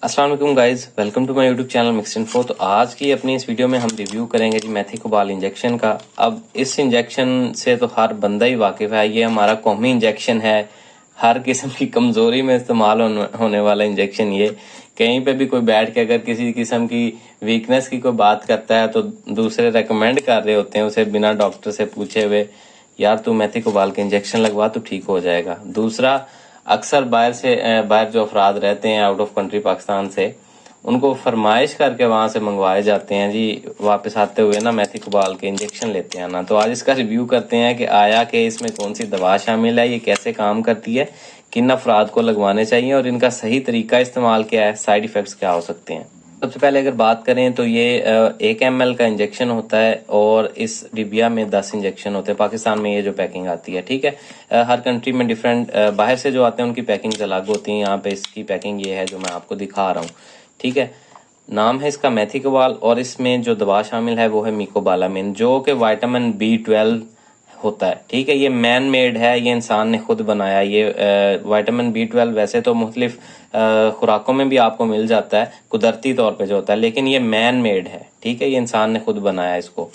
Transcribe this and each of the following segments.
अस्सलाम वालेकुम guys, welcome to my YouTube channel mix info. तो आज की अपनी इस वीडियो में हम रिव्यू करेंगे जी मेथिकोबाल इंजेक्शन का। अब इस इंजेक्शन से तो हर बंदा ही वाकिफ है, ये हमारा कौमी इंजेक्शन है। हर किस्म की कमजोरी में इस्तेमाल होने वाला इंजेक्शन ये। कहीं पे भी कोई बैठ के अगर किसी किस्म की वीकनेस की कोई बात करता है तो दूसरे रेकमेंड कर रहे होते हैं उसे बिना डॉक्टर से पूछे हुए, यार तू मेथिकोबाल के इंजेक्शन लगवा तो ठीक हो जाएगा। दूसरा, अक्सर बाहर जो अफराद रहते हैं आउट ऑफ कंट्री पाकिस्तान से, उनको फरमाइश करके वहां से मंगवाए जाते हैं जी, वापस आते हुए ना मेथिकोबाल के इंजेक्शन लेते हैं ना। तो आज इसका रिव्यू करते हैं कि आया कि इसमें कौन सी दवा शामिल है, ये कैसे काम करती है, किन अफराद को लगवाने चाहिए और इनका सही तरीका इस्तेमाल क्या है, साइड इफेक्ट्स क्या हो सकते हैं। सबसे पहले अगर बात करें तो ये 1 ml का इंजेक्शन होता है और इस डिबिया में 10 इंजेक्शन होते हैं। पाकिस्तान में ये जो पैकिंग आती है, ठीक है, हर कंट्री में डिफरेंट, बाहर से जो आते हैं उनकी पैकिंग अलग होती है। यहाँ पे इसकी पैकिंग ये है जो मैं आपको दिखा रहा हूँ, ठीक है। नाम है इसका मेथिकोबाल और इसमें जो दवा शामिल है वो है मिकोबालामिन, जो कि विटामिन B12 होता है, ठीक है। ये मैन मेड है, ये इंसान ने खुद बनाया। ये विटामिन B12 वैसे तो मुख्तलिफ खुराकों में भी आपको मिल जाता है कुदरती तौर पे जो होता है, लेकिन ये मैन मेड है, ठीक है। ये इंसान ने खुद बनाया इसको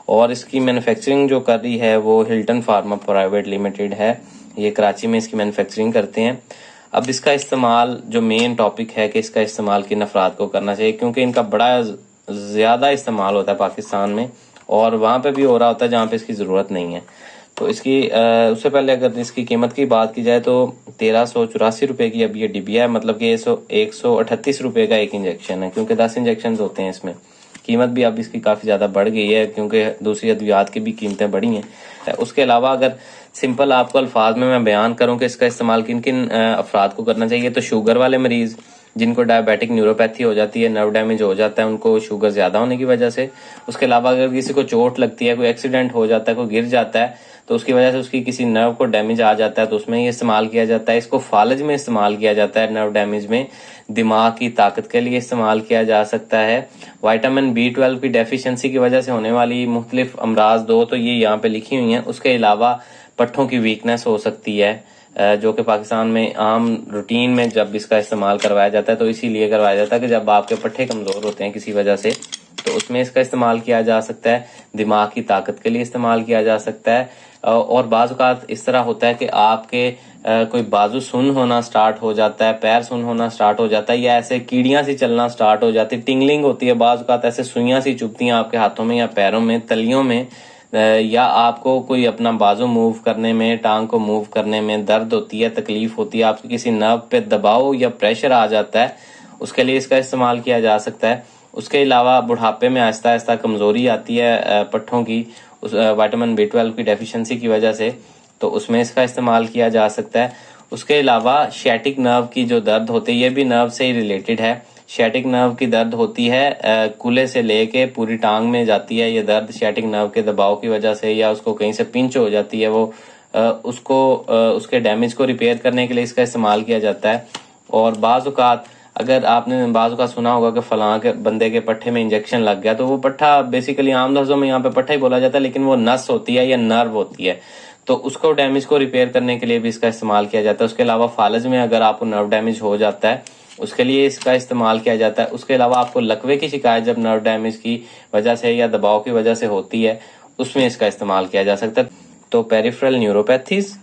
और इसकी मैन्युफैक्चरिंग जो कर रही है वो हिल्टन फार्मा प्राइवेट लिमिटेड है। ये कराची में इसकी मैन्युफैक्चरिंग करते हैं। अब इसका इस्तेमाल, जो मेन टॉपिक है कि इसका इस्तेमाल किन अफराद को करना चाहिए, क्योंकि इनका बड़ा ज्यादा इस्तेमाल होता है पाकिस्तान में और वहां पे भी हो रहा होता है जहाँ पे इसकी जरूरत नहीं है। तो इसकी उससे पहले अगर इसकी कीमत की बात की जाए तो 1384 रुपए की अब ये डिबिया है, मतलब कि 138 रुपए का एक इंजेक्शन है, क्योंकि 10 इंजेक्शन होते हैं इसमें। कीमत भी अब इसकी काफी ज्यादा बढ़ गई है क्योंकि दूसरी अद्वियात की भी कीमतें बढ़ी हैं। उसके अलावा अगर सिंपल आपको अल्फाज में मैं बयान करूं कि इसका इस्तेमाल किन किन अफराद को करना चाहिए, तो शुगर वाले मरीज जिनको डायबिटिक न्यूरोपैथी हो जाती है, नर्व डैमेज हो जाता है उनको शुगर ज्यादा होने की वजह से। उसके अलावा अगर किसी को चोट लगती है, कोई एक्सीडेंट हो जाता है, कोई गिर जाता है तो उसकी वजह से उसकी किसी नर्व को डैमेज आ जाता है तो उसमें ये इस्तेमाल किया जाता है। इसको फालज में इस्तेमाल किया जाता है, नर्व डैमेज में दिमाग की ताकत के लिए इस्तेमाल किया जा सकता है। विटामिन B12 की डेफिशिएंसी की वजह से होने वाली मुख्तलिफ अमराज दो तो ये यहाँ पे लिखी हुई हैं। उसके अलावा पट्ठों की वीकनेस हो सकती है, जो कि पाकिस्तान में आम रूटीन में जब इसका इस्तेमाल करवाया जाता है तो इसीलिए करवाया जाता है कि जब आपके पट्ठे कमजोर होते हैं किसी वजह से तो उसमें इसका इस्तेमाल किया जा सकता है। दिमाग की ताकत के लिए इस्तेमाल किया जा सकता है। और बाज़ औक़ात इस तरह होता है कि आपके कोई बाजू सुन होना स्टार्ट हो जाता है, पैर सुन होना स्टार्ट हो जाता है, या ऐसे कीड़ियां सी चलना स्टार्ट हो जाती है, टिंगलिंग होती है, बाज़ औक़ात ऐसे सुइयां सी चुभती हैं आपके हाथों में या पैरों में, तलियों में, या आपको कोई अपना बाजू मूव करने में, टांग को मूव करने में दर्द होती है, तकलीफ होती है, आपके किसी नर्व पे दबाव या प्रेशर आ जाता है, उसके लिए इसका इस्तेमाल किया जा सकता है। उसके अलावा बुढ़ापे में आहिस्ता आहिस्ता कमजोरी आती है पट्ठों की, उस विटामिन B12 की डेफिशिएंसी की वजह से, तो उसमें इसका इस्तेमाल किया जा सकता है। उसके अलावा शैटिक नर्व की जो दर्द होती है, ये भी नर्व से ही रिलेटेड है। शैटिक नर्व की दर्द होती है, कूल्हे से लेके पूरी टांग में जाती है ये दर्द, शैटिक नर्व के दबाव की वजह से, या उसको कहीं से पिंच हो जाती है वो, उसके डैमेज को रिपेयर करने के लिए इसका इस्तेमाल किया जाता है। और बाज़ औक़ात अगर आपने बाज़ का सुना होगा कि फलां के बंदे के पट्ठे में इंजेक्शन लग गया, तो वो पट्ठा बेसिकली आम लफ्जों में यहाँ पे पट्ठा ही बोला जाता है, लेकिन वो नस होती है या नर्व होती है, तो उसको डैमेज को रिपेयर करने के लिए भी इसका इस्तेमाल किया जाता है। उसके अलावा फालज में अगर आपको नर्व डैमेज हो जाता है उसके लिए इसका इस्तेमाल किया जाता है। उसके अलावा आपको लकवे की शिकायत जब नर्व डैमेज की वजह से या दबाव की वजह से होती है, उसमें इसका इस्तेमाल किया जा सकता है। तो peripheral neuropathies,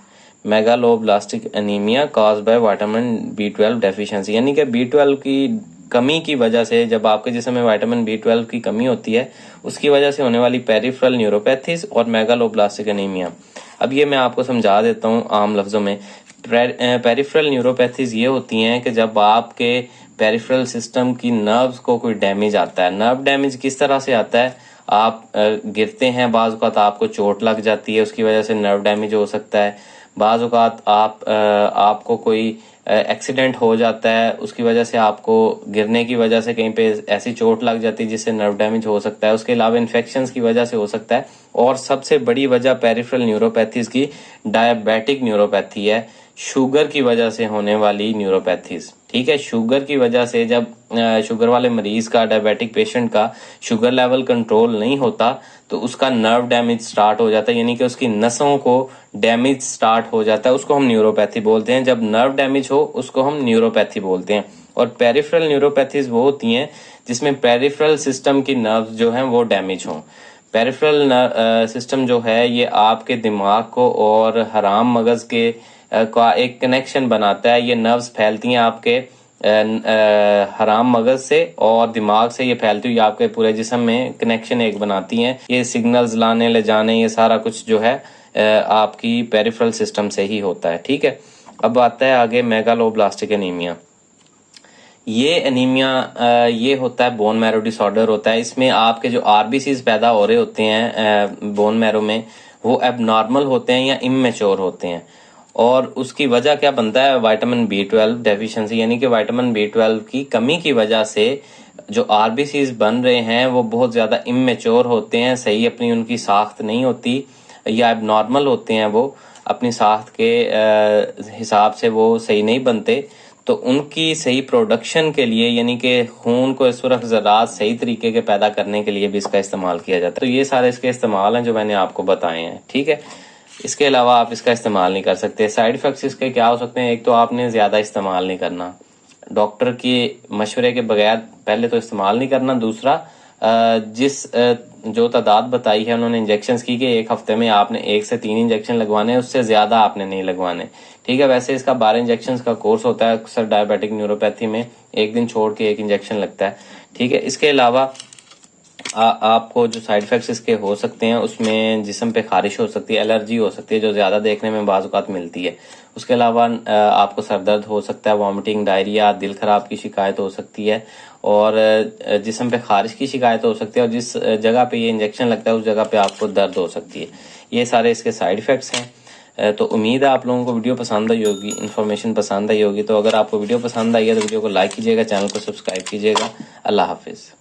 megaloblastic anaemia caused by vitamin B12 deficiency, यानी कि B12 की कमी की वजह से, जब आपके जिस्म में विटामिन B12 की कमी होती है उसकी वजह से होने वाली पेरिफेरल न्यूरोपैथीज और मेगालोब्लास्टिक एनीमिया। अब ये मैं आपको समझा देता हूँ आम लफ्जों में। पेरिफेरल न्यूरोपैथीज ये होती हैं कि जब आपके पेरिफेरल सिस्टम की नर्व्स को कोई डैमेज आता है। नर्व डैमेज किस तरह से आता है, आप गिरते हैं, बाज़ औक़ात आपको चोट लग जाती है, उसकी वजह से नर्व डैमेज हो सकता है। बाज़ औक़ात आपको कोई एक्सीडेंट हो जाता है, उसकी वजह से आपको गिरने की वजह से कहीं पे ऐसी चोट लग जाती है जिससे नर्व डैमेज हो सकता है। उसके अलावा इन्फेक्शंस की वजह से हो सकता है। और सबसे बड़ी वजह पेरिफेरल न्यूरोपैथीज की डायबिटिक न्यूरोपैथी है, शुगर की वजह से होने वाली न्यूरोपैथीज, ठीक है। शुगर की वजह से जब शुगर वाले मरीज का, डायबिटिक पेशेंट का शुगर लेवल कंट्रोल नहीं होता तो उसका नर्व डैमेज स्टार्ट हो जाता है, यानी कि उसकी नसों को डैमेज स्टार्ट हो जाता है, उसको हम न्यूरोपैथी बोलते हैं। जब नर्व डैमेज हो उसको हम न्यूरोपैथी बोलते हैं। और पेरिफेरल न्यूरोपैथीज वो होती हैं जिसमें पेरिफेरल सिस्टम की नर्व्स जो हैं वो डैमेज हों। पेरिफेरल सिस्टम जो है ये आपके दिमाग को और हराम मगज के का एक कनेक्शन बनाता है। ये नर्व्स फैलती हैं आपके हराम मगज से और दिमाग से, ये फैलती हुई आपके पूरे जिस्म में कनेक्शन एक बनाती हैं। ये सिग्नल्स लाने ले जाने, ये सारा कुछ जो है आपकी पेरिफेरल सिस्टम से ही होता है। ठीक है, अब आता है आगे मेगालोब्लास्टिक एनीमिया। ये एनीमिया ये होता है बोन मैरो डिसऑर्डर होता है। इसमें आपके जो आरबीसीज पैदा हो रहे होते हैं बोन मैरो में वो एबनॉर्मल होते हैं या इमेच्योर होते हैं। और उसकी वजह क्या बनता है, विटामिन B12 डेफिशिएंसी, यानी कि विटामिन B12 की कमी की वजह से जो आरबीसीज बन रहे हैं वो बहुत ज्यादा इमेच्योर होते हैं, सही अपनी उनकी साख्त नहीं होती या एबनॉर्मल होते हैं, वो अपनी साख्त के हिसाब से वो सही नहीं बनते। तो उनकी सही प्रोडक्शन के लिए यानी कि खून को सुरख ज़रात सही तरीके के पैदा करने के लिए भी इसका इस्तेमाल किया जाता है। तो ये सारे इसके इस्तेमाल हैं जो मैंने आपको बताए हैं। ठीक है, इसके अलावा आप इसका इस्तेमाल नहीं कर सकते। साइड इफेक्ट्स इसके क्या हो सकते हैं, एक तो आपने ज़्यादा इस्तेमाल नहीं करना, डॉक्टर के मशवरे के बगैर पहले तो इस्तेमाल नहीं करना। दूसरा जिस जो तादाद बताई है उन्होंने इंजेक्शंस की कि एक हफ्ते में आपने 1 से 3 इंजेक्शन लगवाने, उससे ज़्यादा आपने नहीं लगवाने। ठीक है, वैसे इसका 12 इंजेक्शंस का कोर्स होता है अक्सर डायबिटिक न्यूरोपैथी में, एक दिन छोड़ के 1 इंजेक्शन लगता है। ठीक है, इसके अलावा आपको जो साइड इफेक्ट्स इसके हो सकते हैं उसमें जिस्म पे खारिश हो सकती है, एलर्जी हो सकती है जो ज़्यादा देखने में बाज़ औक़ात मिलती है। उसके अलावा आपको सरदर्द हो सकता है, वॉमिटिंग, डायरिया, दिल खराब की शिकायत हो सकती है और जिस्म पे खारिश की शिकायत हो सकती है और जिस जगह पे ये इंजेक्शन लगता है उस जगह पे आपको दर्द हो सकती है। ये सारे इसके साइड इफ़ेक्ट्स हैं। तो उम्मीद है आप लोगों को वीडियो पसंद आई होगी, इन्फॉर्मेशन पसंद आई होगी। तो अगर आपको वीडियो पसंद आई है तो वीडियो को लाइक कीजिएगा, चैनल को सब्सक्राइब कीजिएगा। अल्लाह हाफिज़।